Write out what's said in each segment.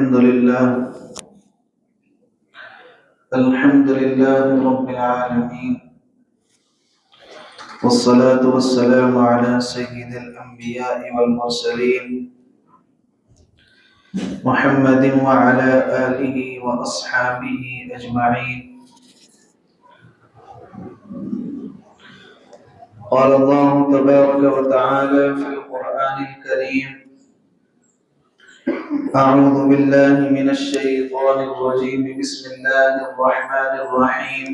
الحمد لله رب العالمين، والصلاة والسلام على سيد الأنبياء والمرسلين محمد وعلى آله وأصحابه أجمعين. قال الله تبارك وتعالى في القرآن الكريم: أعوذ بالله من الشيطان الرجيم، بسم الله الرحمن الرحيم.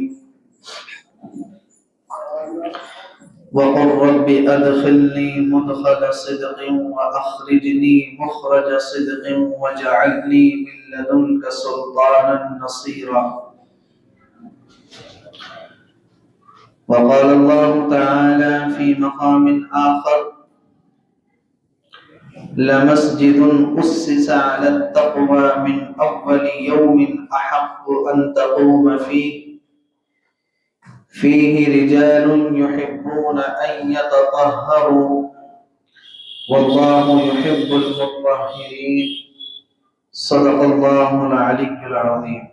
وقل رب أدخلني مدخل صدق وأخرجني مخرج صدق واجعلني من لدنك سلطانا نصيرا. وقال الله تعالى في مقام آخر: لمسجد أسس على التقوى من أول يوم أحق أن تقوم فيه رجال يحبون أن يتطهروا والله يحب المطهرين. صدق الله العلي العظيم.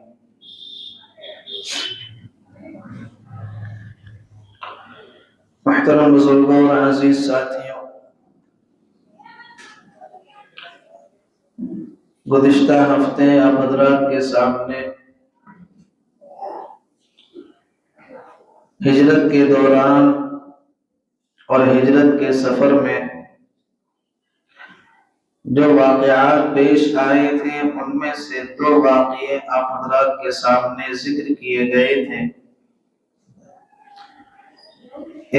محترم بزرگوں اور عزیز ساتھیوں، گزشتہ ہفتے آپ حضرات کے سامنے ہجرت کے دوران اور ہجرت کے سفر میں جو واقعات پیش آئے تھے ان میں سے دو واقعے آپ حضرات کے سامنے ذکر کیے گئے تھے.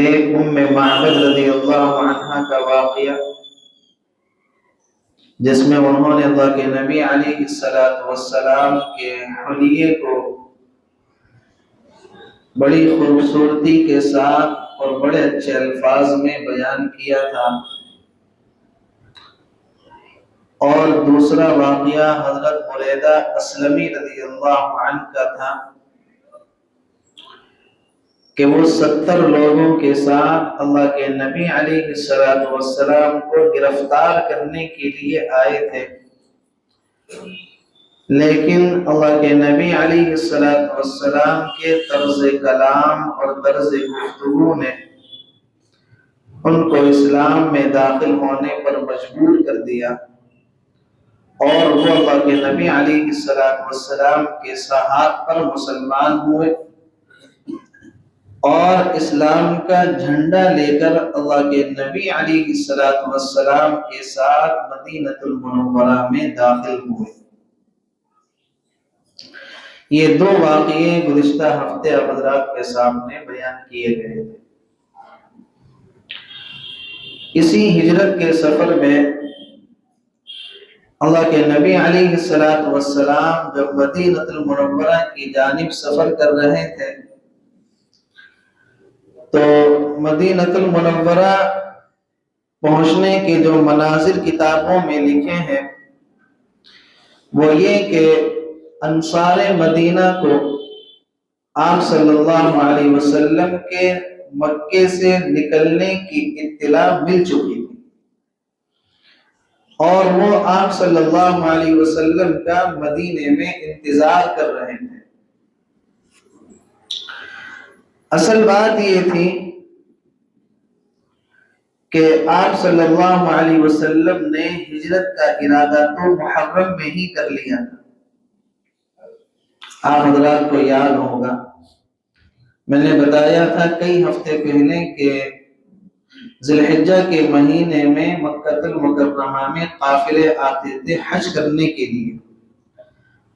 ایک ام معبد رضی اللہ عنہا کا واقعہ، جس میں انہوں نے اللہ کے نبی علیہ السلام کے حلیے کو بڑی خوبصورتی کے ساتھ اور بڑے اچھے الفاظ میں بیان کیا تھا. اور دوسرا واقعہ حضرت بریدہ اسلمی رضی اللہ عنہ کا تھا کہ وہ 70 لوگوں کے ساتھ اللہ کے نبی علیہ السلام کو گرفتار کرنے کے لیے آئے تھے، لیکن اللہ کے نبی علیہ السلام کے طرز کلام اور طرز گفتگو نے ان کو اسلام میں داخل ہونے پر مجبور کر دیا، اور وہ اللہ کے نبی علیہ السلام کے ساتھ پر مسلمان ہوئے اور اسلام کا جھنڈا لے کر اللہ کے نبی علیہ السلام کے ساتھ مدینہ المنورہ میں داخل ہوئے. یہ دو واقعے گزشتہ ہفتے حضرات کے سامنے بیان کیے گئے تھے. اسی ہجرت کے سفر میں اللہ کے نبی علیہ السلام جب مدینہ المنورہ کی جانب سفر کر رہے تھے تو مدینہ المنورہ پہنچنے کے جو مناظر کتابوں میں لکھے ہیں وہ یہ کہ انصار مدینہ کو آپ صلی اللہ علیہ وسلم کے مکے سے نکلنے کی اطلاع مل چکی تھی، اور وہ آپ صلی اللہ علیہ وسلم کا مدینے میں انتظار کر رہے تھے. اصل بات یہ تھی کہ آپ صلی اللہ علیہ وسلم نے ہجرت کا ارادہ تو محرم میں ہی کر لیا تھا. آپ حضرات کو یاد ہوگا میں نے بتایا تھا کئی ہفتے پہلے کہ ذی الحجہ کے مہینے میں مکہ المکرمہ میں قافلے آتے تھے حج کرنے کے لیے.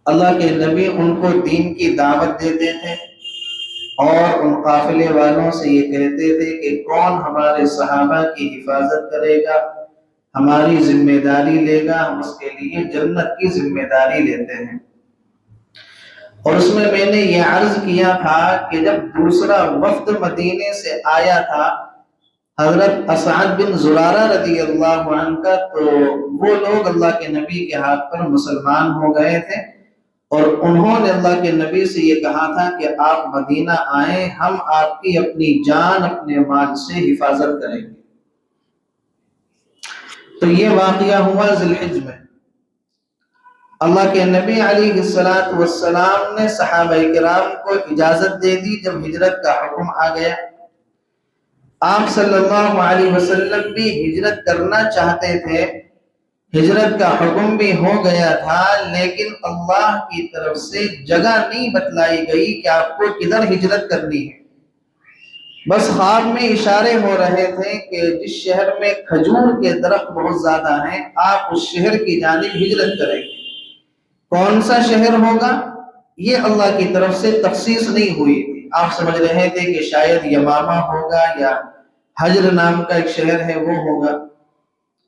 اللہ کے نبی ان کو دین کی دعوت دیتے تھے اور ان قافلے والوں سے یہ کہتے تھے کہ کون ہمارے صحابہ کی حفاظت کرے گا، ہماری ذمہ داری لے گا، ہم اس کے لیے جنت کی ذمہ داری لیتے ہیں. اور اس میں نے یہ عرض کیا تھا کہ جب دوسرا وفد مدینے سے آیا تھا حضرت اسعد بن زرارہ رضی اللہ عنہ کا، تو وہ لوگ اللہ کے نبی کے ہاتھ پر مسلمان ہو گئے تھے اور انہوں نے اللہ کے نبی سے یہ کہا تھا کہ آپ مدینہ آئیں، ہم آپ کی اپنی جان اپنے مال سے حفاظت کریں گے. تو یہ واقعہ ہوا ذی الحجہ میں. اللہ کے نبی علیہ السلام نے صحابہ کرام کو اجازت دے دی جب ہجرت کا حکم آ گیا۔ آپ صلی اللہ علیہ وسلم بھی ہجرت کرنا چاہتے تھے، ہجرت کا حکم بھی ہو گیا تھا، لیکن اللہ کی طرف سے جگہ نہیں بتلائی گئی کہ آپ کو کدھر ہجرت کرنی ہے۔ بس خواب میں اشارے ہو رہے تھے کہ جس شہر میں کھجور کے درخت بہت زیادہ ہیں آپ اس شہر کی جانب ہجرت کریں گے۔ کون سا شہر ہوگا یہ اللہ کی طرف سے تخصیص نہیں ہوئی تھی۔ آپ سمجھ رہے تھے کہ شاید یمامہ ہوگا یا حجر نام کا ایک شہر ہے وہ ہوگا۔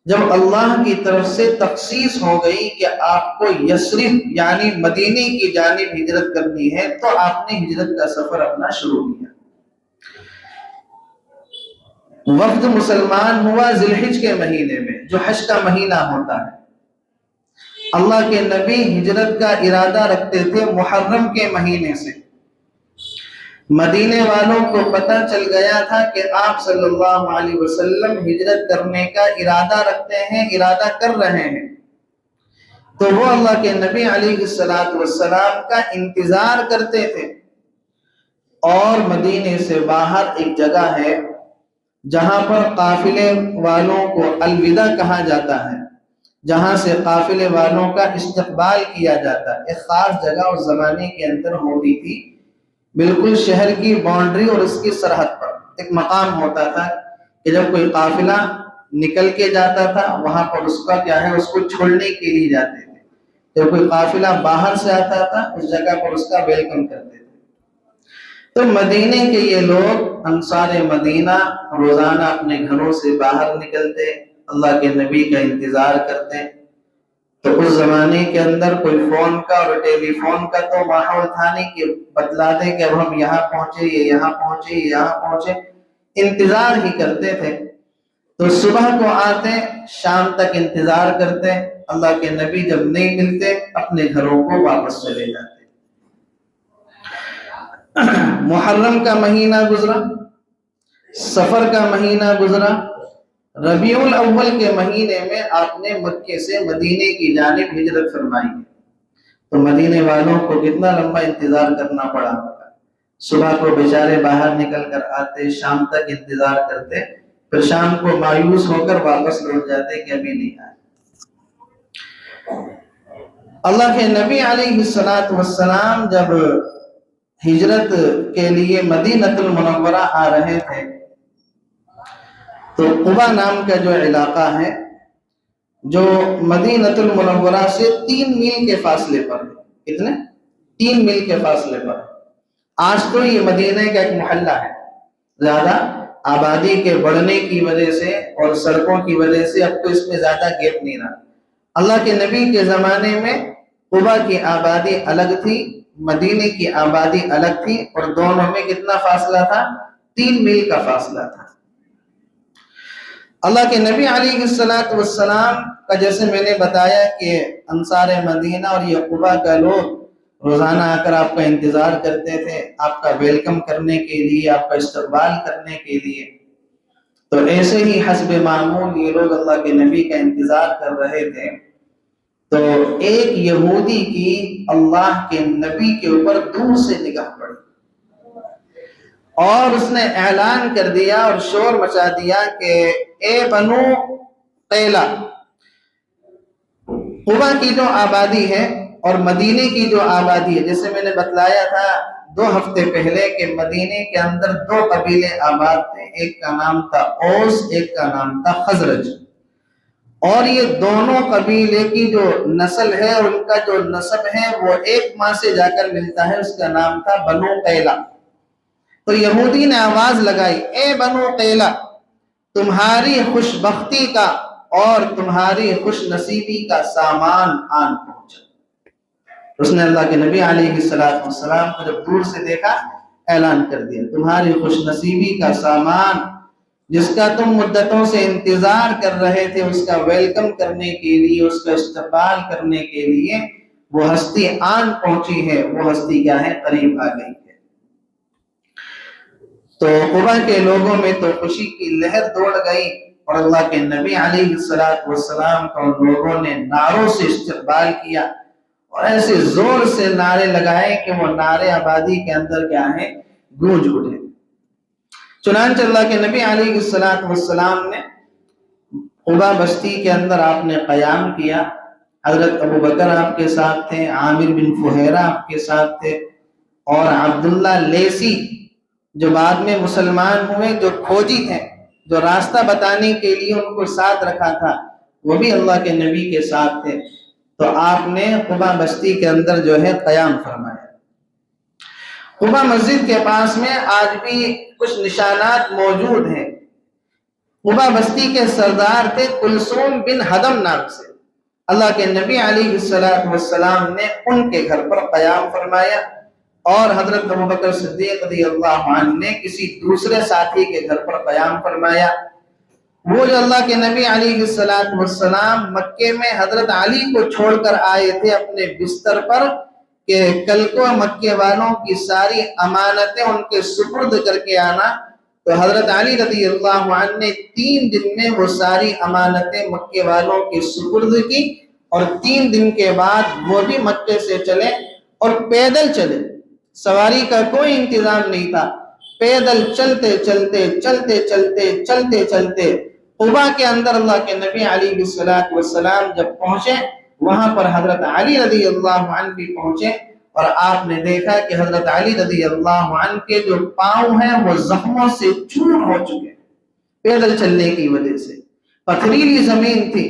جب اللہ کی طرف سے تخصیص ہو گئی کہ آپ کو یثرب یعنی مدینے کی جانب ہجرت کرنی ہے تو آپ نے ہجرت کا سفر اپنا شروع کیا۔ وفد مسلمان ہوا ذی الحج کے مہینے میں جو حج کا مہینہ ہوتا ہے۔ اللہ کے نبی ہجرت کا ارادہ رکھتے تھے محرم کے مہینے سے۔ مدینے والوں کو پتہ چل گیا تھا کہ آپ صلی اللہ علیہ وسلم ہجرت کرنے کا ارادہ رکھتے ہیں، ارادہ کر رہے ہیں، تو وہ اللہ کے نبی علیہ السلام کا انتظار کرتے تھے۔ اور مدینے سے باہر ایک جگہ ہے جہاں پر قافلے والوں کو الوداع کہا جاتا ہے، جہاں سے قافلے والوں کا استقبال کیا جاتا ہے۔ ایک خاص جگہ اور زمانے کے اندر ہوتی تھی، بالکل شہر کی باؤنڈری اور اس کی سرحد پر ایک مقام ہوتا تھا کہ جب کوئی قافلہ نکل کے جاتا تھا وہاں پر اس کا کیا ہے، اس کو چھوڑنے کے لیے جاتے تھے۔ جب کوئی قافلہ باہر سے آتا تھا اس جگہ پر اس کا ویلکم کرتے تھے۔ تو مدینے کے یہ لوگ انصار مدینہ روزانہ اپنے گھروں سے باہر نکلتے، اللہ کے نبی کا انتظار کرتے۔ تو اس زمانے کے اندر کوئی فون کا اور ٹیلی فون کا تو ماحول تھا نہیں کہ بتلا دیں کہ اب ہم یہاں پہنچے، یہ یہاں پہنچے، یہ یہاں پہنچے، انتظار ہی کرتے تھے۔ تو صبح کو آتے، شام تک انتظار کرتے، اللہ کے نبی جب نہیں ملتے اپنے گھروں کو واپس چلے جاتے۔ محرم کا مہینہ گزرا، سفر کا مہینہ گزرا، ربیع الاول کے مہینے میں آپ نے مکے سے مدینے کی جانب ہجرت فرمائی۔ تو مدینے والوں کو کتنا لمبا انتظار کرنا پڑا۔ صبح کو بیچارے باہر نکل کر آتے، شام تک انتظار کرتے، پھر شام کو مایوس ہو کر واپس لوٹ جاتے کہ ابھی نہیں آئے۔ اللہ کے نبی علیہ السلام جب ہجرت کے لیے مدینہ المنورہ آ رہے تھے تو قبا نام کا جو علاقہ ہے جو مدینہ المنورہ سے 3 میل کے فاصلے پر ہے، کتنے؟ 3 میل کے فاصلے پر۔ آج تو یہ مدینہ کا ایک محلہ ہے، زیادہ آبادی کے بڑھنے کی وجہ سے اور سڑکوں کی وجہ سے اب تو اس میں زیادہ گیپ نہیں رہا۔ اللہ کے نبی کے زمانے میں قبا کی آبادی الگ تھی، مدینے کی آبادی الگ تھی، اور دونوں میں کتنا فاصلہ تھا؟ 3 میل کا فاصلہ تھا۔ اللہ کے نبی علیہ السلام کا جیسے میں نے بتایا کہ انصار مدینہ اور یہ قبا کا لوگ روزانہ آ کر آپ کا انتظار کرتے تھے، آپ کا ویلکم کرنے کے لیے، آپ کا استقبال کرنے کے لیے۔ تو ایسے ہی حسب معمول یہ لوگ اللہ کے نبی کا انتظار کر رہے تھے تو ایک یہودی کی اللہ کے نبی کے اوپر دور سے نگاہ پڑی اور اس نے اعلان کر دیا اور شور مچا دیا کہ اے بنو قیلہ، قبا کی جو آبادی ہے اور مدینے کی جو آبادی ہے، جیسے میں نے بتلایا تھا 2 ہفتے پہلے کہ مدینے کے اندر 2 قبیلے آباد تھے، ایک کا نام تھا اوس، ایک کا نام تھا خزرج، اور یہ دونوں قبیلے کی جو نسل ہے اور ان کا جو نسب ہے وہ ایک ماں سے جا کر ملتا ہے، اس کا نام تھا بنو قیلہ۔ تو یہودی نے آواز لگائی، اے بنو قیلہ، تمہاری خوش بختی کا اور تمہاری خوش نصیبی کا سامان آن پہنچا۔ اس نے اللہ کے نبی علیہ السلام کو جب دور سے دیکھا اعلان کر دیا، تمہاری خوش نصیبی کا سامان جس کا تم مدتوں سے انتظار کر رہے تھے، اس کا ویلکم کرنے کے لیے، اس کا استقبال کرنے کے لیے وہ ہستی آن پہنچی ہے۔ وہ ہستی کیا ہے؟ قریب آ گئی ہے۔ تو قبا کے لوگوں میں تو خوشی کی لہر دوڑ گئی اور اللہ کے نبی علیہ السلام کا ان لوگوں نے نعروں سے استقبال کیا، اور ایسے زور سے نعرے لگائے کہ وہ نعرے آبادی کے اندر کیا ہے، گونج اٹھے۔ چنانچہ اللہ کے نبی علیہ السلام نے قبا بستی کے اندر آپ نے قیام کیا۔ حضرت ابو بکر آپ کے ساتھ تھے، عامر بن فہیرہ آپ کے ساتھ تھے، اور عبداللہ لیسی جو بعد میں مسلمان ہوئے، جو کھوجی تھے، جو راستہ بتانے کے لیے ان کو ساتھ رکھا تھا، وہ بھی اللہ کے نبی کے ساتھ تھے۔ تو آپ نے قبا بستی کے اندر جو ہے قیام فرمایا۔ قبا مسجد کے پاس میں آج بھی کچھ نشانات موجود ہیں۔ قبا بستی کے سردار تھے کلثوم بن ہدم نام سے۔ اللہ کے نبی علیہ السلام نے ان کے گھر پر قیام فرمایا، اور حضرت ابو بکر صدیق رضی اللہ عنہ نے کسی دوسرے ساتھی کے گھر پر قیام فرمایا۔ وہ جو اللہ کے نبی علیہ السلام مکے میں حضرت علی کو چھوڑ کر آئے تھے اپنے بستر پر کہ کل کو مکے والوں کی ساری امانتیں ان کے سپرد کر کے آنا، تو حضرت علی رضی اللہ عنہ نے 3 دن میں وہ ساری امانتیں مکے والوں کے سپرد کی، اور 3 دن کے بعد وہ بھی مکے سے چلے اور پیدل چلے۔ سواری کا کوئی انتظام نہیں تھا، پیدل چلتے چلتے چلتے چلتے چلتے چلتے قبا کے اندر اللہ کے نبی علیہ السلام جب پہنچے، وہاں پر حضرت علی رضی اللہ عنہ بھی پہنچے، اور آپ نے دیکھا کہ حضرت علی رضی اللہ عنہ کے جو پاؤں ہیں وہ زخموں سے چور ہو چکے، پیدل چلنے کی وجہ سے۔ پتھریلی زمین تھی،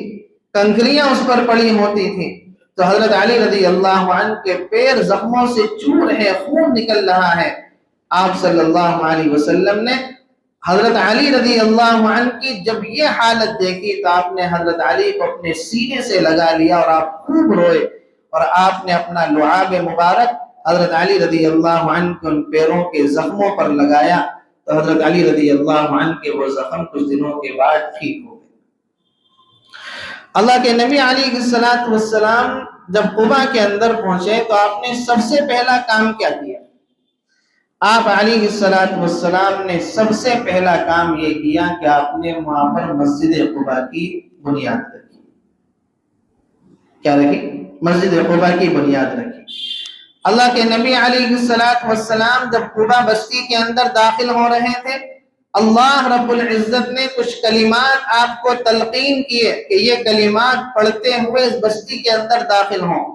کنکریاں اس پر پڑی ہوتی تھیں، تو حضرت علی رضی اللہ عنہ کے پیر زخموں سے چور ہے، خون نکل رہا ہے۔ آپ صلی اللہ علیہ وسلم نے حضرت علی رضی اللہ عنہ کی جب یہ حالت دیکھی تو آپ نے حضرت علی کو اپنے سینے سے لگا لیا، اور آپ خوب روئے، اور آپ نے اپنا لعاب مبارک حضرت علی رضی اللہ عنہ کے ان پیروں کے زخموں پر لگایا، تو حضرت علی رضی اللہ عنہ کے وہ زخم کچھ دنوں کے بعد ٹھیک ہو گئے۔ اللہ کے نبی علیہ السلام جب قبا کے اندر پہنچے تو آپ نے سب سے پہلا کام کیا کیا؟ آپ علیہ السلام نے سب سے پہلا کام یہ کیا کہ آپ نے وہاں پر مسجد قبا کی بنیاد رکھی۔ کیا رکھی؟ مسجد قبا کی بنیاد رکھی۔ اللہ کے نبی علیہ السلام جب قبا بستی کے اندر داخل ہو رہے تھے، اللہ رب العزت نے کچھ کلمات آپ کو تلقین کیے کہ یہ کلمات پڑھتے ہوئے اس بستی کے اندر داخل ہوں،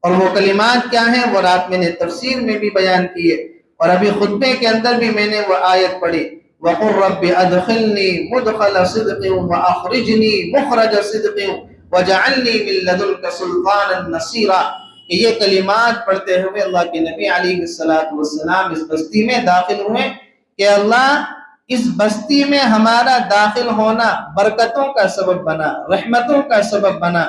اور وہ کلمات کیا ہیں وہ رات میں نے تفسیر میں بھی بیان کیے، اور ابھی خطبے کے اندر بھی میں نے وہ آیت پڑھی، وَقُلْ رَبِّ أَدْخِلْنِي مُدْخَلَ صِدْقٍ وَأَخْرِجْنِي مُخْرَجَ صِدْقٍ وَجَعَلْنِي مِن لَّدُنْكَ سُلْطَانًا نَصِيرًا۔ کہ یہ کلمات پڑھتے ہوئے اللہ کے نبی علیہ السلام اس بستی میں داخل ہوئے کہ اللہ اس بستی میں ہمارا داخل ہونا برکتوں کا سبب بنا، رحمتوں کا سبب بنا،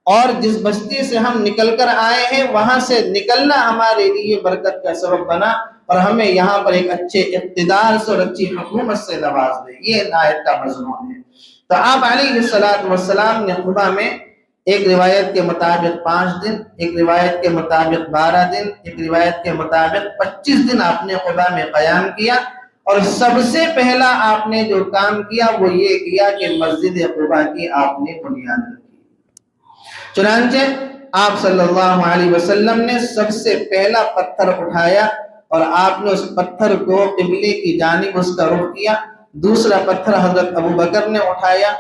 اور جس بستی سے ہم نکل کر آئے ہیں وہاں سے نکلنا ہمارے لیے برکت کا سبب بنا، اور ہمیں یہاں پر ایک اچھے اقتدار سے اور اچھی حکومت سے نواز دے۔ یہ آیت کا مضمون ہے۔ تو آپ علیہ السلام نے قبا میں ایک روایت کے مطابق 5 دن، ایک روایت کے مطابق 12 دن، ایک روایت کے مطابق 25 دن آپ نے قبا میں قیام کیا، اور سب سے پہلا آپ نے جو کام کیا وہ یہ کیا کہ مسجد قبا کی آپ نے بنیاد رکھی۔ چنانچہ آپ صلی اللہ علیہ وسلم نے سب سے پہلا پتھر اٹھایا، اور آپ نے اس پتھر کو قبلے کی جانب اس کا رخ کیا۔ دوسرا پتھر حضرت ابو بکر نے اٹھایا،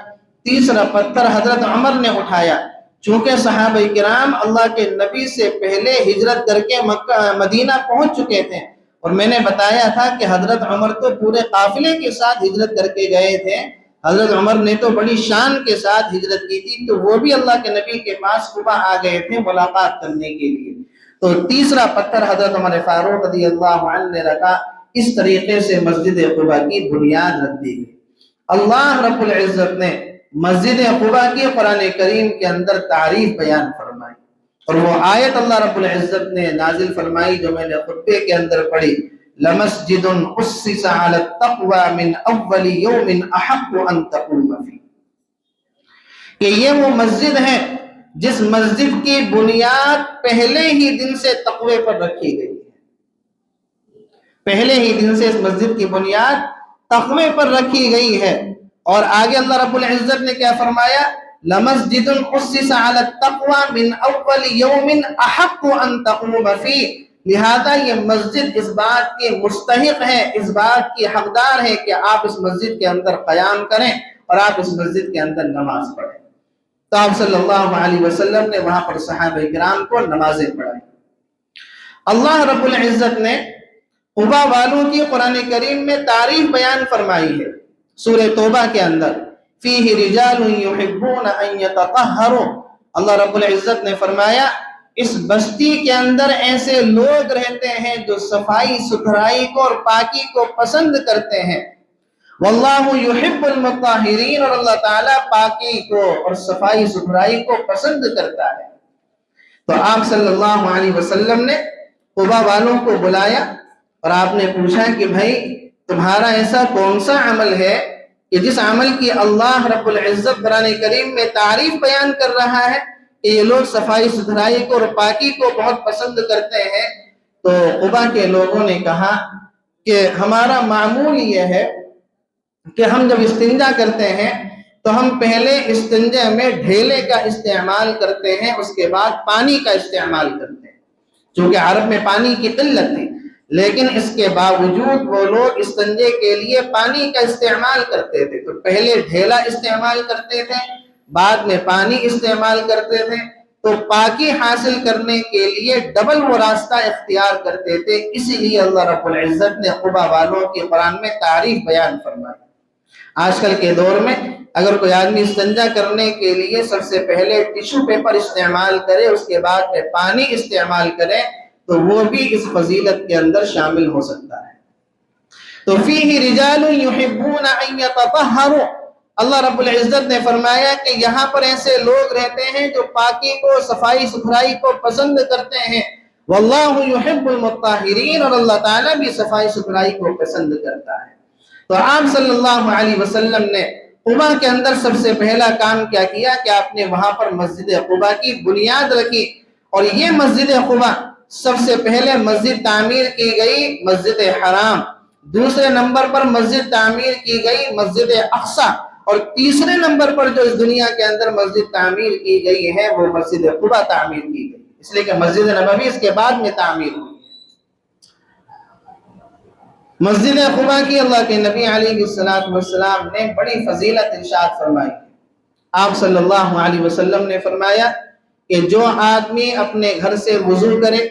تیسرا پتھر حضرت عمر نے اٹھایا۔ چونکہ صحابہ کرام اللہ کے نبی سے پہلے ہجرت کر کے مدینہ پہنچ چکے تھے، اور میں نے بتایا تھا کہ حضرت عمر تو پورے قافلے کے ساتھ ہجرت کر کے گئے تھے، حضرت عمر نے تو بڑی شان کے ساتھ ہجرت کی تھی، تو وہ بھی اللہ کے نبی کے پاس قبا آ گئے تھے ملاقات کرنے کے لیے۔ تو تیسرا پتھر حضرت عمر فاروق رضی اللہ عنہ نے رکھا۔ اس طریقے سے مسجد قبا کی بنیاد رکھ دی گئی۔ اللہ رب العزت نے مسجد قبا کی قرآن کریم کے اندر تعریف بیان فرمائی، اور وہ آیت اللہ رب العزت نے نازل فرمائی جو میں نے خطبے کے اندر پڑھی، لَمَسْجِدٌ أُسِّسَ عَلَى التَّقْوَى مِنْ أَوَّلِ يَوْمٍ أَحَقُّ أَن تَقُومَ فِيهِ، کہ یہ وہ مسجد ہے جس مسجد کی بنیاد پہلے ہی دن سے تقوی پر رکھی گئی ہے، پہلے ہی دن سے اس مسجد کی بنیاد تقوی پر رکھی گئی ہے۔ اور آگے اللہ رب العزت نے کیا فرمایا، لمسجد اسس علی التقوی من اول یوم احق ان تقوم فیہ، لہذا یہ مسجد اس بات کے مستحق ہے، اس بات کی حقدار ہے کہ آپ اس مسجد کے اندر قیام کریں اور آپ اس مسجد کے اندر نماز پڑھیں۔ تو آپ صلی اللہ علیہ وسلم نے وہاں پر صحابہ کرام کو نمازیں پڑھائی۔ اللہ رب العزت نے قباء والوں کی قرآن کریم میں تعریف بیان فرمائی ہے سورہ توبہ کے اندر، فیہ رجال یحبون ان یتطہروا، اللہ رب العزت نے فرمایا اس بستی کے اندر ایسے لوگ رہتے ہیں جو صفائی ستھرائی کو اور پاکی کو پسند کرتے ہیں، واللہ یحب المطہرین، اور اللہ تعالیٰ پاکی کو اور صفائی ستھرائی کو پسند کرتا ہے۔ تو آپ صلی اللہ علیہ وسلم نے قباء والوں کو بلایا اور آپ نے پوچھا کہ بھائی تمہارا ایسا کون سا عمل ہے کہ جس عمل کی اللہ رب العزت قرآن کریم میں تعریف بیان کر رہا ہے کہ یہ لوگ صفائی ستھرائی کو اور پاکی کو بہت پسند کرتے ہیں؟ تو قباء کے لوگوں نے کہا کہ ہمارا معمول یہ ہے کہ ہم جب استنجا کرتے ہیں تو ہم پہلے استنجا میں ڈھیلے کا استعمال کرتے ہیں، اس کے بعد پانی کا استعمال کرتے ہیں، چونکہ عرب میں پانی کی قلت تھی، لیکن اس کے باوجود وہ لوگ استنجے کے لیے پانی کا استعمال کرتے تھے۔ تو پہلے ڈھیلا استعمال کرتے تھے، بعد میں پانی استعمال کرتے تھے، تو پاکی حاصل کرنے کے لیے ڈبل وہ راستہ اختیار کرتے تھے۔ اسی لیے اللہ رب العزت نے قباء والوں کی قرآن میں تعریف بیان فرمائی۔ آج کل کے دور میں اگر کوئی آدمی استنجا کرنے کے لیے سب سے پہلے ٹیشو پیپر استعمال کرے، اس کے بعد میں پانی استعمال کرے، تو وہ بھی اس فضیلت کے اندر شامل ہو سکتا ہے۔ تو فیہ رجال یحبون ان یتطہروا، اللہ رب العزت نے فرمایا کہ یہاں پر ایسے لوگ رہتے ہیں جو پاکی کو، صفائی ستھرائی کو پسند کرتے ہیں، واللہ یحب المطہرین، اور اللہ تعالیٰ بھی صفائی ستھرائی کو پسند کرتا ہے۔ تو آپ صلی اللہ علیہ وسلم نے قباء کے اندر سب سے پہلا کام کیا کیا کہ آپ نے وہاں پر مسجد قباء کی بنیاد رکھی، اور یہ مسجد قباء سب سے پہلے مسجد تعمیر کی گئی مسجد حرام، دوسرے نمبر پر مسجد تعمیر کی گئی مسجد اقصی، اور تیسرے نمبر پر جو اس دنیا کے اندر مسجد تعمیر کی گئی ہے وہ مسجد قباء تعمیر کی گئی، اس لیے کہ مسجد نبوی اس کے بعد میں تعمیر ہوئی۔ مسجد قباء کی اللہ کے نبی علیہ السلام نے بڑی فضیلت ارشاد فرمائی۔ آپ صلی اللہ علیہ وسلم نے فرمایا کہ جو آدمی اپنے گھر سے وضو کرے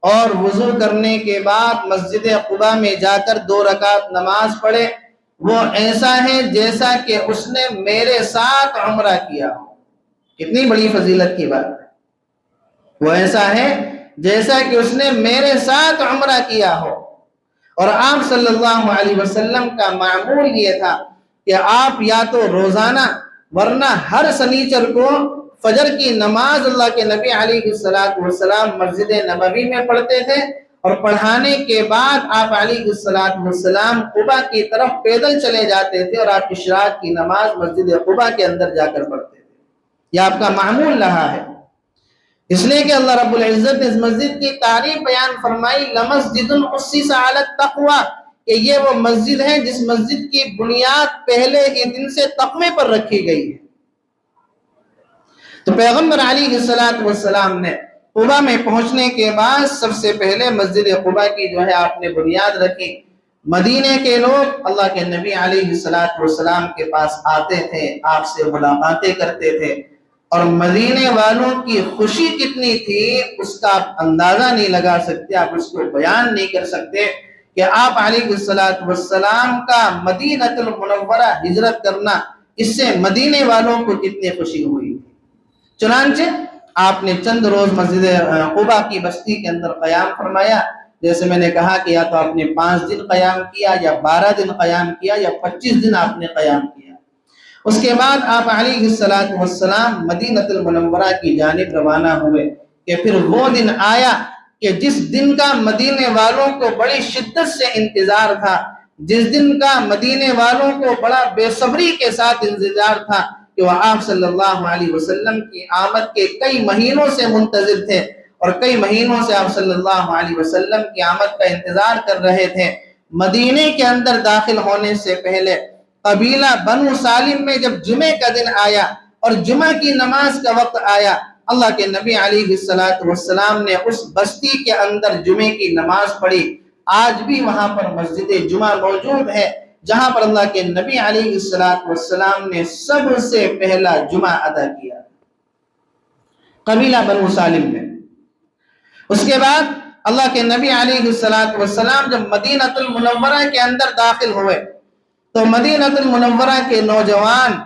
اور وضو کرنے کے بعد مسجد قباء میں جا کر 2 رکعت نماز پڑھے، وہ ایسا ہے جیسا کہ اس نے میرے ساتھ عمرہ کیا ہو۔ کتنی بڑی فضیلت کی بات ہے، وہ ایسا ہے جیسا کہ اس نے میرے ساتھ عمرہ کیا ہو۔ اور آپ صلی اللہ علیہ وسلم کا معمول یہ تھا کہ آپ یا تو روزانہ ورنہ ہر سنیچر کو فجر کی نماز اللہ کے نبی علیہ السلام مسجد نبوی میں پڑھتے تھے، اور پڑھانے کے بعد آپ علیہ السلام قباء کی طرف پیدل چلے جاتے تھے اور آپ اشراق کی نماز مسجد قباء کے اندر جا کر پڑھتے تھے۔ یہ آپ کا معمول رہا ہے، اس لیے کہ اللہ رب العزت نے اس مسجد کی تعریف بیان فرمائی، لمسجد اسس علی التقوی، کہ یہ وہ مسجد ہے جس مسجد کی بنیاد پہلے ہی دن سے تقوی پر رکھی گئی ہے۔ تو پیغمبر علیہ السلام نے قباء میں پہنچنے کے بعد سب سے پہلے مسجد قباء کی جو ہے آپ نے بنیاد رکھی۔ مدینے کے لوگ اللہ کے نبی علیہ السلام کے پاس آتے تھے، آپ سے ملاقاتیں کرتے تھے، اور مدینے والوں کی خوشی کتنی تھی اس کا آپ اندازہ نہیں لگا سکتے، آپ اس کو بیان نہیں کر سکتے کہ آپ علیہ السلام کا مدینہ المنورہ ہجرت کرنا، اس سے مدینے والوں کو کتنی خوشی ہوئی۔ چنانچہ آپ نے چند روز مسجد قباء کی بستی کے اندر قیام فرمایا، جیسے میں نے کہا کہ یا تو آپ نے 5 دن قیام کیا، یا 12 دن قیام کیا، یا 25 دن آپ نے قیام کیا۔ اس کے بعد آپ علیہ السلام مدینہ المنورہ کی جانب روانہ ہوئے، کہ پھر وہ دن آیا کہ جس دن کا مدینے والوں کو بڑی شدت سے انتظار تھا، جس دن کا مدینے والوں کو بڑا بے صبری کے ساتھ انتظار تھا، کہ وہ آپ صلی اللہ علیہ وسلم کی آمد کے کئی مہینوں سے منتظر تھے، اور کئی مہینوں سے آپ صلی اللہ علیہ وسلم کی آمد کا انتظار کر رہے تھے۔ مدینے کے اندر داخل ہونے سے پہلے قبیلہ بنو سالم میں جب جمعے کا دن آیا، اور جمعہ کی نماز کا وقت آیا، اللہ کے نبی علیہ السلام نے اس بستی کے اندر جمعے کی نماز پڑھی۔ آج بھی وہاں پر مسجد جمعہ موجود ہے جہاں پر اللہ کے نبی علیہ السلام نے سب سے پہلا جمعہ ادا کیا، قبیلہ بنو سالم میں۔ اس کے بعد اللہ کے نبی علیہ السلام جب مدینہ المنورہ کے اندر داخل ہوئے تو مدینہ المنورہ کے نوجوان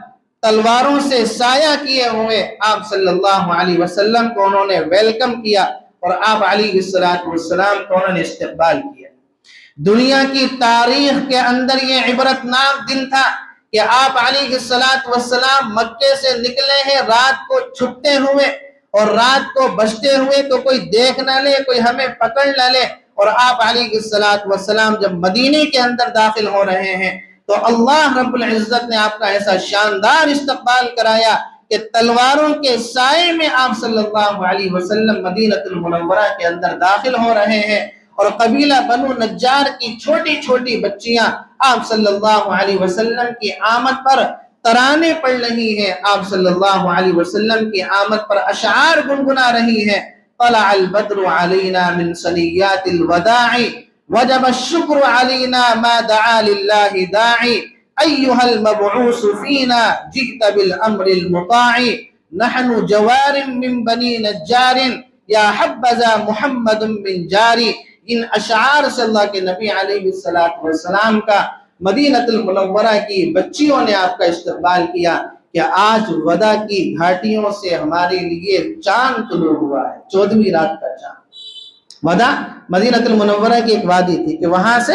تلواروں سے سایہ کیے ہوئے آپ صلی اللہ علیہ وسلم کو انہوں نے ویلکم کیا، اور آپ علیہ السلام کو انہوں نے استقبال کیا۔ دنیا کی تاریخ کے اندر یہ عبرتناک دن تھا کہ آپ علیہ السلام مکے سے نکلے ہیں رات کو چھپتے ہوئے، اور رات کو بچتے ہوئے تو کوئی دیکھ نہ لے، کوئی ہمیں پکڑ نہ لے، اور آپ علیہ السلام جب مدینے کے اندر داخل ہو رہے ہیں تو اللہ رب العزت نے آپ کا ایسا شاندار استقبال کرایا کہ تلواروں کے سائے میں آپ صلی اللہ علیہ وسلم مدینہ المنورہ کے اندر داخل ہو رہے ہیں، اور قبیلہ بنو نجار کی چھوٹی چھوٹی بچیاں آپ صلی اللہ علیہ وسلم کی آمد پر ترانے پڑھ رہی ہیں، آپ صلی اللہ علیہ وسلم کی آمد پر اشعار گنگنا رہی ہیں۔ طلع البدر علینا من ثنیات الوداع وجب الشکر علینا ما دعا للہ داعی ایہا المبعوث فینا جئت بالامر المطاع نحن جوار من بنی نجار یا حبذا محمد من جاری۔ ان اشعار سے اللہ کے نبی علیہ السلام کا مدینہ المنورہ کی بچیوں نے آپ کا استقبال کیا کہ آج ودا کی گھاٹیوں سے ہمارے لیے چاند طلوع ہوا ہے، 14ویں رات کا چاند۔ ودا مدینہ المنورہ کی ایک وادی تھی کہ وہاں سے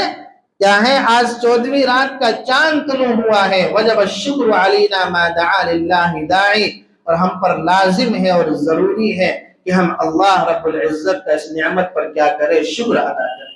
کیا ہے آج 14ویں رات کا چاند طلوع ہوا ہے۔ وجب الشکر علینا ما دعا للہ داعی، اور ہم پر لازم ہے اور ضروری ہے کہ ہم اللہ رب العزت کا اس نعمت پر کیا کریں، شکر ادا کریں۔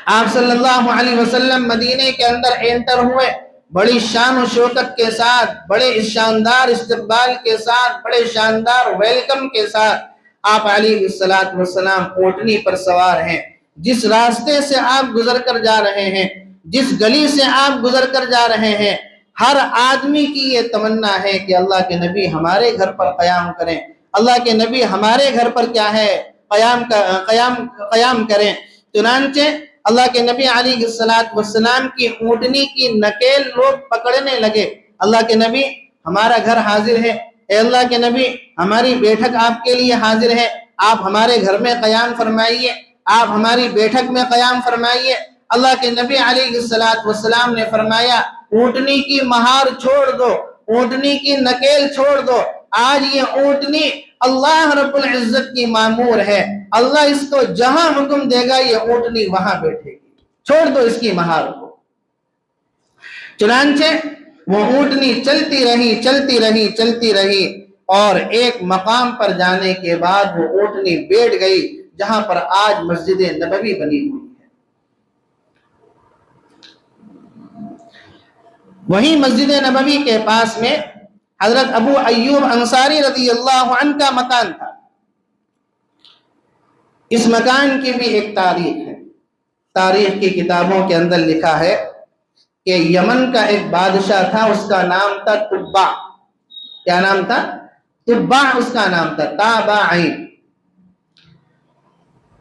آپ صلی اللہ علیہ وسلم مدینے کے اندر انٹر ہوئے، بڑی شان و شوکت کے ساتھ، بڑے شاندار استقبال کے ساتھ، بڑے شاندار ویلکم کے ساتھ آپ علیہ السلام اونٹنی پر سوار ہیں۔ جس راستے سے آپ گزر کر جا رہے ہیں، جس گلی سے آپ گزر کر جا رہے ہیں، ہر آدمی کی یہ تمنا ہے کہ اللہ کے نبی ہمارے گھر پر قیام کریں، اللہ کے نبی ہمارے گھر پر کیا ہے قیام کریں۔ چنانچہ اللہ کے نبی علیہ السلام کی اونٹنی کی نکیل لوگ پکڑنے لگے۔ اللہ کے نبی ہمارا گھر حاضر ہے، اے اللہ کے نبی ہماری بیٹھک آپ کے لیے حاضر ہے، آپ ہمارے گھر میں قیام فرمائیے، آپ ہماری بیٹھک میں قیام فرمائیے۔ اللہ کے نبی علیہ السلام نے فرمایا اونٹنی کی مہار چھوڑ دو، اونٹنی کی نکیل چھوڑ دو، آج یہ اونٹنی اللہ رب العزت کی مامور ہے، اللہ اس کو جہاں حکم دے گا یہ اونٹنی وہاں بیٹھے گی، چھوڑ دو اس کی مہار کو۔ چنانچہ وہ اونٹنی چلتی رہی اور ایک مقام پر جانے کے بعد وہ اونٹنی بیٹھ گئی جہاں پر آج مسجد نبوی بنی ہوئی ہے۔ وہی مسجد نبوی کے پاس میں حضرت ابو ایوب انصاری رضی اللہ عنہ کا مکان تھا۔ اس مکان کی بھی ایک تاریخ ہے، تاریخ کی کتابوں کے اندر لکھا ہے کہ یمن کا ایک بادشاہ تھا، اس کا نام تھا تبع۔ کیا نام تھا؟ تبع اس کا نام تھا، تابعین۔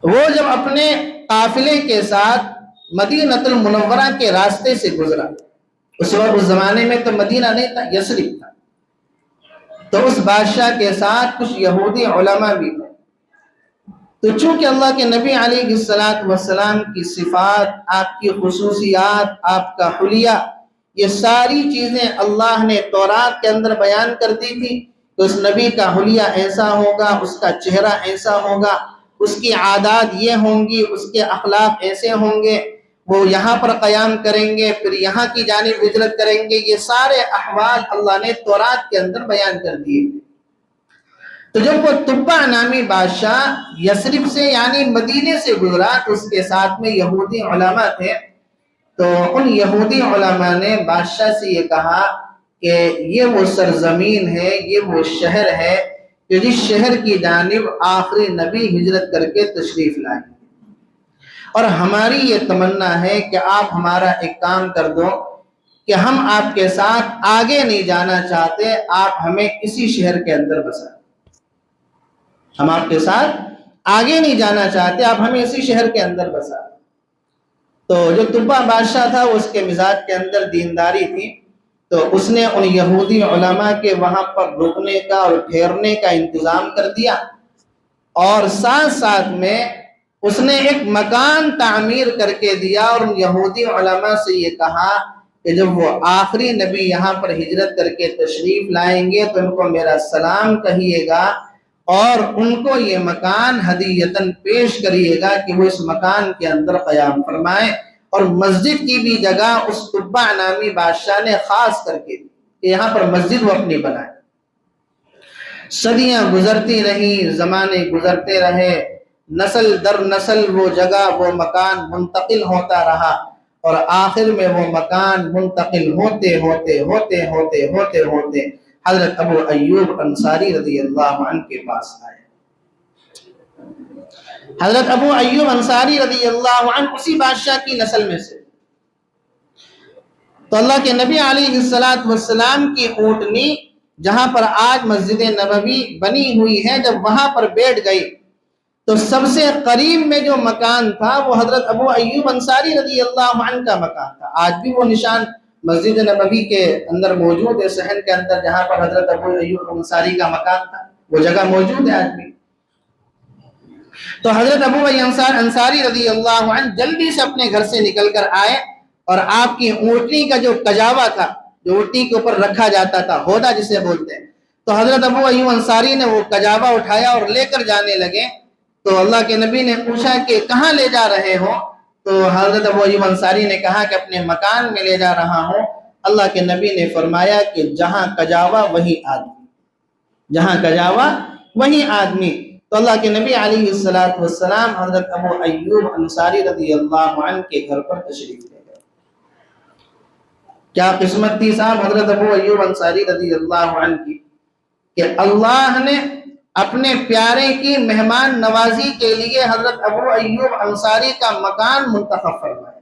وہ جب اپنے قافلے کے ساتھ مدینہ المنورہ کے راستے سے گزرا، اس وقت اس زمانے میں تو مدینہ نہیں تھا، یثرب تھا، تو اس بادشاہ کے ساتھ کچھ یہودی علماء بھی تھے۔ تو چونکہ اللہ کے نبی علیہ السلام کی صفات، آپ کی خصوصیات، آپ کا حلیہ، یہ ساری چیزیں اللہ نے تورات کے اندر بیان کر دی تھی کہ اس نبی کا حلیہ ایسا ہوگا، اس کا چہرہ ایسا ہوگا، اس کی عادات یہ ہوں گی، اس کے اخلاق ایسے ہوں گے، وہ یہاں پر قیام کریں گے، پھر یہاں کی جانب ہجرت کریں گے، یہ سارے احوال اللہ نے تورات کے اندر بیان کر دیے۔ تو جب وہ تبع نامی بادشاہ یثرب سے یعنی مدینے سے گزرا تو اس کے ساتھ میں یہودی علماء تھے، تو ان یہودی علماء نے بادشاہ سے یہ کہا کہ یہ وہ سرزمین ہے، یہ وہ شہر ہے کہ جس شہر کی جانب آخری نبی ہجرت کر کے تشریف لائے، اور ہماری یہ تمنا ہے کہ آپ ہمارا ایک کام کر دو کہ ہم آپ کے ساتھ آگے نہیں جانا چاہتے، آپ ہمیں اسی شہر کے اندر بسا۔ ہم آپ کے ساتھ آگے نہیں جانا چاہتے، آپ ہمیں اسی شہر کے اندر بسا۔ تو جو تبع بادشاہ تھا اس کے مزاج کے اندر دینداری تھی، تو اس نے ان یہودی علماء کے وہاں پر رکنے کا اور ٹھہرنے کا انتظام کر دیا، اور ساتھ ساتھ میں اس نے ایک مکان تعمیر کر کے دیا، اور ان یہودی علماء سے یہ کہا کہ جب وہ آخری نبی یہاں پر ہجرت کر کے تشریف لائیں گے تو ان کو میرا سلام کہیے گا، اور ان کو یہ مکان ہدیتاً پیش کریے گا کہ وہ اس مکان کے اندر قیام فرمائیں۔ اور مسجد کی بھی جگہ اس تبع نامی بادشاہ نے خاص کر کے دی کہ یہاں پر مسجد وہ اپنی بنائے۔ صدیاں گزرتی رہی، زمانے گزرتے رہے، نسل در نسل وہ جگہ وہ مکان منتقل ہوتا رہا، اور آخر میں وہ مکان منتقل ہوتے ہوتے ہوتے ہوتے ہوتے ہوتے حضرت ابو ایوب انصاری رضی اللہ عنہ کے پاس آئے۔ حضرت ابو ایوب انصاری رضی اللہ عنہ اسی بادشاہ کی نسل میں سے، تو اللہ کے نبی علیہ السلام کی اونٹنی جہاں پر آج مسجد نبوی بنی ہوئی ہے، جب وہاں پر بیٹھ گئی تو سب سے قریب میں جو مکان تھا وہ حضرت ابو ایوب انصاری رضی اللہ عنہ کا مکان تھا۔ آج بھی وہ نشان مسجد نبوی کے اندر موجود ہے، صحن کے اندر جہاں پر حضرت ابو ایوب انصاری کا مکان تھا، وہ جگہ موجود ہے آج بھی۔ تو حضرت ابو ایوب انصاری رضی اللہ عنہ جلدی سے اپنے گھر سے نکل کر آئے، اور آپ کی اونٹنی کا جو کجاوا تھا، جو اونٹنی کے اوپر رکھا جاتا تھا، ہودا جسے بولتے ہیں، تو حضرت ابو ایوب انصاری نے وہ کجاوا اٹھایا اور لے کر جانے لگے۔ تو اللہ کے نبی نے پوچھا کہ کہاں لے جا رہے ہو؟ تو حضرت ابو ایوب انصاری نے کہا کہ اپنے مکان میں لے جا رہا ہوں۔ اللہ کے نبی نے فرمایا کہ جہاں کجاوا وہی آدمی، جہاں کجاوا وہی آدمی۔ تو اللہ کے نبی علیہ السلام حضرت ابو ایوب انصاری رضی اللہ عنہ کے گھر پر تشریف لے گئے۔ کیا قسمت تھی صاحب حضرت ابو ایوب انصاری رضی اللہ عنہ کی کہ اللہ نے اپنے پیارے کی مہمان نوازی کے لیے حضرت ابو ایوب انصاری کا مکان منتخب فرمایا۔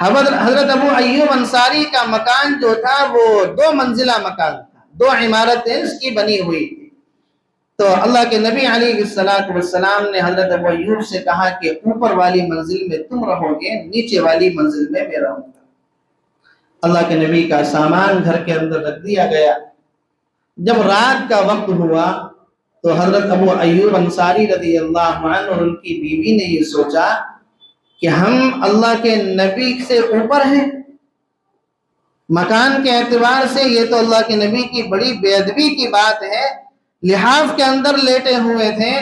حضرت ابو ایوب انصاری کا مکان جو تھا وہ 2 منزلہ مکان تھا، 2 عمارتیں اس کی بنی ہوئی تھی۔ تو اللہ کے نبی علیہ السلام نے حضرت ابو ایوب سے کہا کہ اوپر والی منزل میں تم رہو گے، نیچے والی منزل میں میں رہوں گا۔ اللہ کے نبی کا سامان گھر کے اندر رکھ دیا گیا۔ جب رات کا وقت ہوا تو حضرت ابو ایوب انصاری رضی اللہ عنہ اور ان کی بیوی نے یہ سوچا کہ ہم اللہ کے نبی سے اوپر ہیں، مکان کے اعتبار سے یہ تو اللہ کے نبی کی بڑی بے ادبی کی بات ہے۔ لحاف کے اندر لیٹے ہوئے تھے،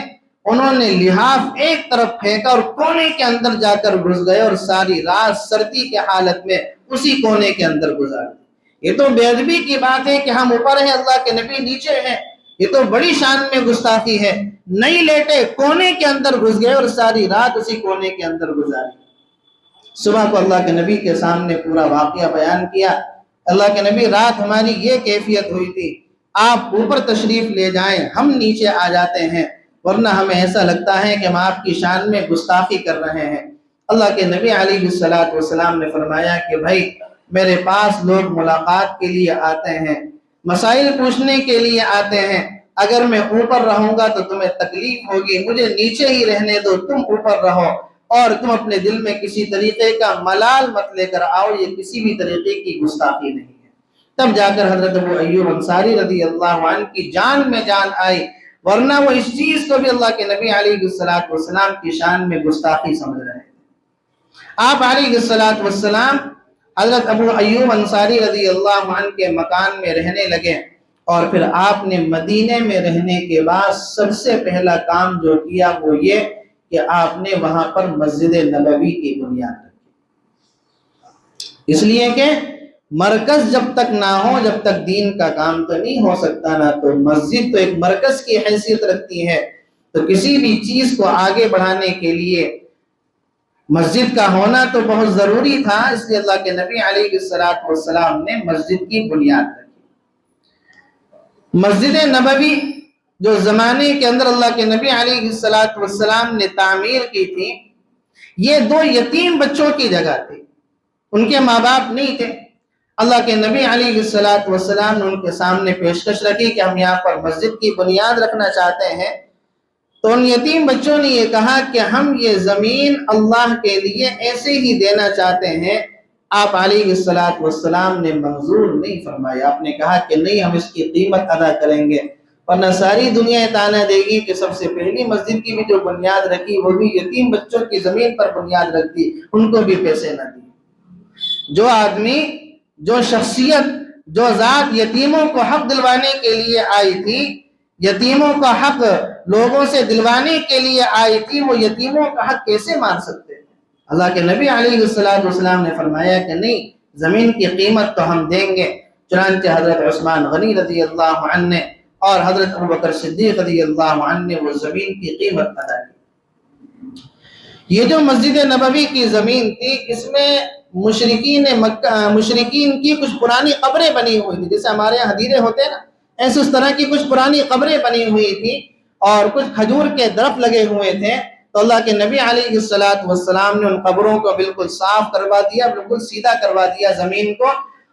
انہوں نے لحاف ایک طرف پھینکا اور کونے کے اندر جا کر گھس گئے، اور ساری رات سردی کے حالت میں اسی کونے کے اندر گزار دی۔ یہ تو بے ادبی کی بات ہے کہ ہم اوپر ہیں، اللہ کے نبی نیچے ہیں، یہ تو بڑی شان میں گستاخی ہے۔ نہیں لیٹے، کونے کے اندر گھس گئے اور ساری رات اسی کونے کے اندر گزاری۔ صبح کو اللہ کے نبی کے سامنے پورا واقعہ بیان کیا۔ اللہ کے نبی رات ہماری یہ کیفیت ہوئی تھی، آپ اوپر تشریف لے جائیں، ہم نیچے آ جاتے ہیں، ورنہ ہمیں ایسا لگتا ہے کہ ہم آپ کی شان میں گستاخی کر رہے ہیں۔ اللہ کے نبی علیہ السلام نے فرمایا کہ بھائی میرے پاس لوگ ملاقات کے لیے آتے ہیں، مسائل پوچھنے کے لیے آتے ہیں، اگر میں اوپر رہوں گا تو تمہیں تکلیف ہوگی، مجھے نیچے ہی رہنے دو، تم اوپر رہو، اور تم اپنے دل میں کسی طریقے کا ملال مت لے کر آؤ، یہ کسی بھی طریقے کی گستاخی نہیں ہے۔ تب جا کر حضرت ابو ایوب انصاری رضی اللہ عنہ کی جان میں جان آئی، ورنہ وہ اس چیز کو بھی اللہ کے نبی علیہ السلام کی شان میں گستاخی سمجھ رہے ہیں۔ آپ علیہ السلام حضرت ابو ایوب انصاری رضی اللہ عنہ کے مکان میں رہنے لگے، اور پھر آپ نے مدینے میں رہنے کے بعد سب سے پہلا کام جو کیا وہ یہ کہ آپ نے وہاں پر مسجد نبوی کی بنیاد رکھی۔ اس لیے کہ مرکز جب تک نہ ہو، جب تک دین کا کام تو نہیں ہو سکتا نا، تو مسجد تو ایک مرکز کی حیثیت رکھتی ہے۔ تو کسی بھی چیز کو آگے بڑھانے کے لیے مسجد کا ہونا تو بہت ضروری تھا، اس لیے اللہ کے نبی علیہ السلام نے مسجد کی بنیاد رکھی۔ مسجد نبوی جو زمانے کے اندر اللہ کے نبی علیہ السلام نے تعمیر کی تھی، یہ 2 یتیم بچوں کی جگہ تھی۔ ان کے ماں باپ نہیں تھے۔ اللہ کے نبی علیہ السلام نے ان کے سامنے پیشکش رکھی کہ ہم یہاں پر مسجد کی بنیاد رکھنا چاہتے ہیں، تو ان یتیم بچوں نے یہ کہا کہ ہم یہ زمین اللہ کے لیے ایسے ہی دینا چاہتے ہیں۔ آپ علیہ السلام نے منظور نہیں فرمایا، آپ نے کہا کہ نہیں، ہم اس کی قیمت ادا کریں گے، ورنہ ساری دنیا تانا دے گی کہ سب سے پہلی مسجد کی بھی جو بنیاد رکھی وہ بھی یتیم بچوں کی زمین پر بنیاد رکھ دی، ان کو بھی پیسے نہ دیے۔ جو آدمی، جو شخصیت، جو ذات یتیموں کو حق دلوانے کے لیے آئی تھی، یتیموں کا حق لوگوں سے دلوانے کے لیے آئی تھی، وہ یتیموں کا حق کیسے مان سکتے ہیں؟ اللہ کے نبی علیہ السلام نے فرمایا کہ نہیں، زمین کی قیمت تو ہم دیں گے۔ چنانچہ حضرت عثمان غنی رضی اللہ عنہ نے اور حضرت ابوبکر صدیق رضی اللہ عنہ نے وہ زمین کی قیمت ادا کی۔ یہ جو مسجد نبوی کی زمین تھی، اس میں مشرکین کی کچھ پرانی قبریں بنی ہوئی تھی، جیسے ہمارے یہاں حدیرے ہوتے ہیں نا، ایسے اس طرح کی کچھ پرانی قبریں بنی ہوئی تھی اور کچھ کھجور کے درخت لگے ہوئے تھے۔ تو اللہ کے نبی علیہ السلام نے ان قبروں کو بالکل صاف کروا دیا، بالکل سیدھا کروا دیا زمین کو،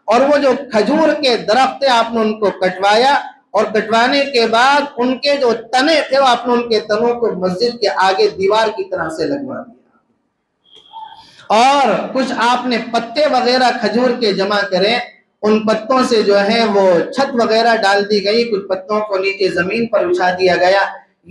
اور وہ جو کھجور کے درخت تھے آپ نے ان کو کٹوایا، اور کٹوانے کے بعد ان کے جو تنے تھے وہ آپ نے ان کے تنوں کو مسجد کے آگے دیوار کی طرح سے لگوا دیا، اور کچھ آپ نے پتے وغیرہ کھجور کے جمع کرے، ان پتوں سے جو ہے وہ چھت وغیرہ ڈال دی گئی، کچھ پتوں کو نیچے زمین پر بچھا دیا گیا۔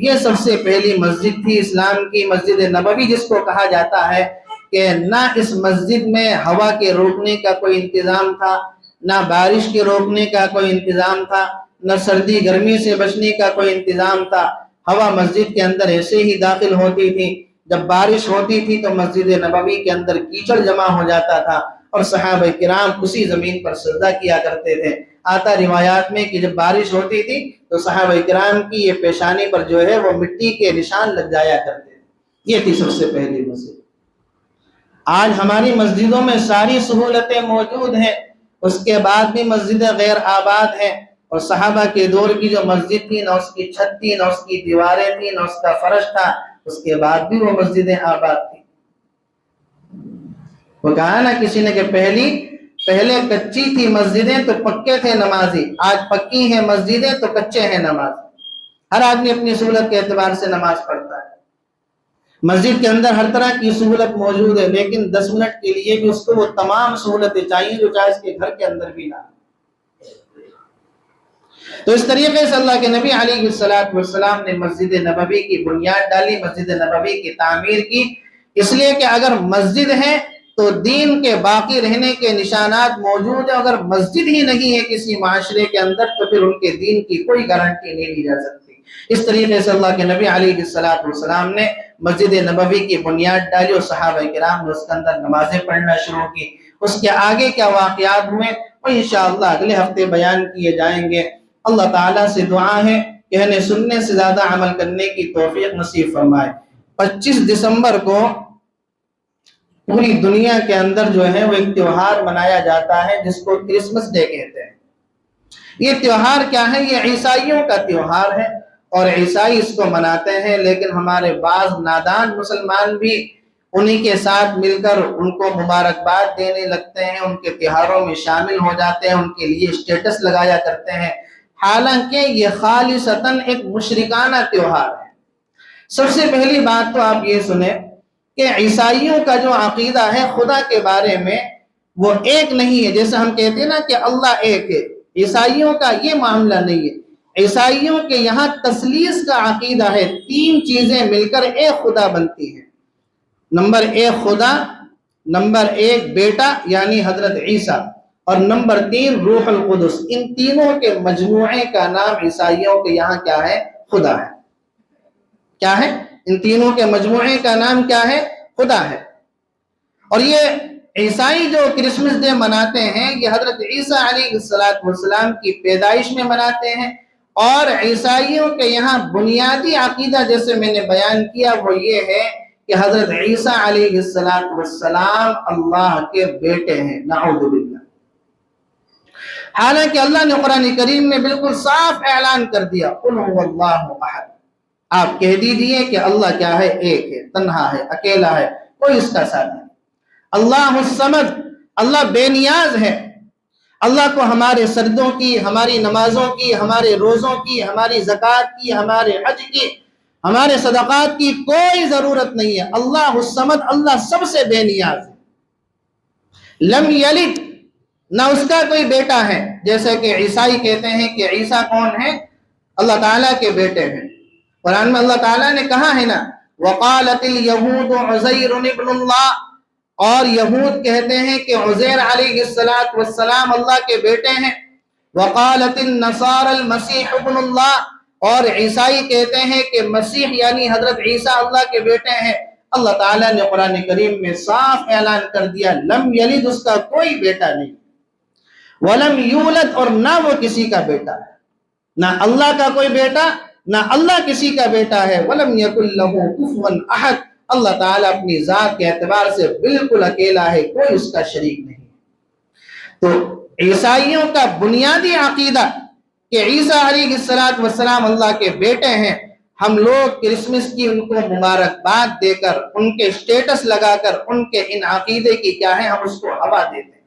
یہ سب سے پہلی مسجد تھی اسلام کی، مسجد نبوی، جس کو کہا جاتا ہے کہ نہ اس مسجد میں ہوا کے روکنے کا کوئی انتظام تھا، نہ بارش کے روکنے کا کوئی انتظام تھا، نہ سردی گرمی سے بچنے کا کوئی انتظام تھا۔ ہوا مسجد کے اندر ایسے ہی داخل ہوتی تھی، جب بارش ہوتی تھی تو مسجد نبوی کے اندر کیچڑ جمع ہو جاتا تھا، اور صحابہ کرام اسی زمین پر سجدہ کیا کرتے تھے۔ آتا روایات میں کہ جب بارش ہوتی تھی تو صحابہ کرام کی یہ پیشانی پر جو ہے وہ مٹی کے نشان لگ جایا کرتے تھے۔ یہ تھی سب سے پہلی مسجد۔ آج ہماری مسجدوں میں ساری سہولتیں موجود ہیں، اس کے بعد بھی مسجدیں غیر آباد ہیں، اور صحابہ کے دور کی جو مسجد تھی، نہ اس کی چھت تھی، نہ اس کی دیواریں تھیں، نہ اس کا فرش تھا، اس کے بعد بھی وہ مسجدیں آباد تھی۔ وہ کہا نا کسی نے کہ پہلے کچی تھی مسجدیں تو پکے تھے نمازی، آج پکی ہیں مسجدیں تو کچے ہیں نماز۔ ہر آدمی اپنی سہولت کے اعتبار سے نماز پڑھتا ہے۔ مسجد کے اندر ہر طرح کی سہولت موجود ہے، لیکن 10 منٹ کے لیے بھی اس کو وہ تمام سہولتیں چاہیے جو چاہے اس کے گھر کے اندر بھی نہ۔ تو اس طریقے سے اللہ کے نبی علیہ السلام نے مسجد نبوی کی بنیاد ڈالی، مسجد نبوی کی تعمیر کی، اس لیے کہ اگر مسجد ہے تو دین کے باقی رہنے کے نشانات موجود ہیں۔ اگر مسجد ہی نہیں ہے کسی معاشرے کے اندر تو پھر ان کے دین کی کوئی گارنٹی نہیں لی جا سکتی۔ اس طریقے سے اللہ کے نبی علیہ السلام نے مسجد نبوی کی بنیاد ڈالی، اور صحابہ کرام نے اس کے اندر نمازیں پڑھنا شروع کی۔ اس کے آگے کیا واقعات ہوئے وہ انشاءاللہ اگلے ہفتے بیان کیے جائیں گے۔ اللہ تعالیٰ سے دعا ہے کہنے سننے سے زیادہ عمل کرنے کی توفیق نصیب فرمائے۔ 25 دسمبر کو پوری دنیا کے اندر جو ہے وہ ایک تیوہار منایا جاتا ہے جس کو کرسمس ڈے کہتے ہیں۔ یہ تیوہار کیا ہے؟ یہ عیسائیوں کا تیوہار ہے، اور عیسائی اس کو مناتے ہیں، لیکن ہمارے بعض نادان مسلمان بھی انہی کے ساتھ مل کر ان کو مبارکباد دینے لگتے ہیں، ان کے تیوہاروں میں شامل ہو جاتے ہیں، ان کے لیے اسٹیٹس لگایا کرتے ہیں، حالانکہ یہ خالصتاً ایک مشرکانہ تیوہار ہے۔ سب سے پہلی بات تو آپ یہ سنیں کہ عیسائیوں کا جو عقیدہ ہے خدا کے بارے میں وہ ایک نہیں ہے۔ جیسے ہم کہتے ہیں نا کہ اللہ ایک ہے، عیسائیوں کا یہ معاملہ نہیں ہے۔ عیسائیوں کے یہاں تثلیث کا عقیدہ ہے، 3 چیزیں مل کر ایک خدا بنتی ہیں۔ نمبر 1 خدا، نمبر 1 بیٹا یعنی حضرت عیسیٰ، اور نمبر 3 روح القدس۔ ان تینوں کے مجموعے کا نام عیسائیوں کے یہاں کیا ہے؟ خدا ہے۔ کیا ہے؟ ان تینوں کے مجموعے کا نام کیا ہے؟ خدا ہے۔ اور یہ عیسائی جو کرسمس ڈے مناتے ہیں یہ حضرت عیسیٰ علیہ السلام کی پیدائش میں مناتے ہیں، اور عیسائیوں کے یہاں بنیادی عقیدہ جیسے میں نے بیان کیا وہ یہ ہے کہ حضرت عیسیٰ علیہ السلام اللہ کے بیٹے ہیں، نعوذ باللہ۔ حالانکہ اللہ نے قرآن کریم میں بالکل صاف اعلان کر دیا، قل هو اللہ احد، آپ کہہ دیجئے کہ اللہ کیا ہے؟ ایک ہے، تنہا ہے، اکیلا ہے، کوئی اس کا ساتھ نہیں۔ اللہ الصمد، اللہ بے نیاز ہے. اللہ کو ہمارے سجدوں کی، ہماری نمازوں کی، ہمارے روزوں کی، ہماری زکوٰۃ کی، ہمارے حج کی، ہمارے صدقات کی کوئی ضرورت نہیں ہے. اللہ الصمد، اللہ سب سے بے نیاز ہے. لم یلد، نہ اس کا کوئی بیٹا ہے، جیسے کہ عیسائی کہتے ہیں کہ عیسیٰ کون ہے؟ اللہ تعالیٰ کے بیٹے ہیں. قرآن میں اللہ تعالیٰ نے کہا ہے نا وقالت اليہود عزیر ابن اللہ، اور یہود کہتے ہیں کہ عزیر علیہ السلام اللہ کے بیٹے ہیں. وقالت النصارى المسیح ابن اللہ، اور عیسائی کہتے ہیں کہ مسیح یعنی حضرت عیسیٰ اللہ کے بیٹے ہیں. اللہ تعالیٰ نے قرآن کریم میں صاف اعلان کر دیا لم یلد، اس کا کوئی بیٹا نہیں. ولم یولد، اور نہ وہ کسی کا بیٹا ہے. نہ اللہ کا کوئی بیٹا، نہ اللہ کسی کا بیٹا ہے. ولم یکن لہ کفوا احد، اللہ تعالیٰ اپنی ذات کے اعتبار سے بالکل اکیلا ہے، کوئی اس کا شریک نہیں. تو عیسائیوں کا بنیادی عقیدہ کہ عیسیٰ علیہ السلام اللہ کے بیٹے ہیں. ہم لوگ کرسمس کی ان کو مبارکباد دے کر، ان کے سٹیٹس لگا کر، ان کے ان عقیدے کی کیا ہے، ہم اس کو ہوا دیتے ہیں.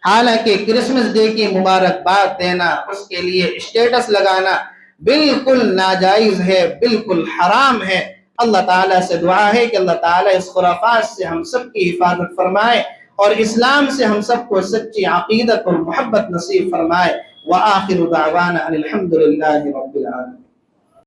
حالانکہ کرسمس ڈے کی مبارکباد دینا، اس کے لیے سٹیٹس لگانا بالکل ناجائز ہے، بالکل حرام ہے. اللہ تعالیٰ سے دعا ہے کہ اللہ تعالیٰ اس خرافات سے ہم سب کی حفاظت فرمائے اور اسلام سے ہم سب کو سچی عقیدت اور محبت نصیب فرمائے. وآخر دعوانا ان الحمد للہ رب العالمین.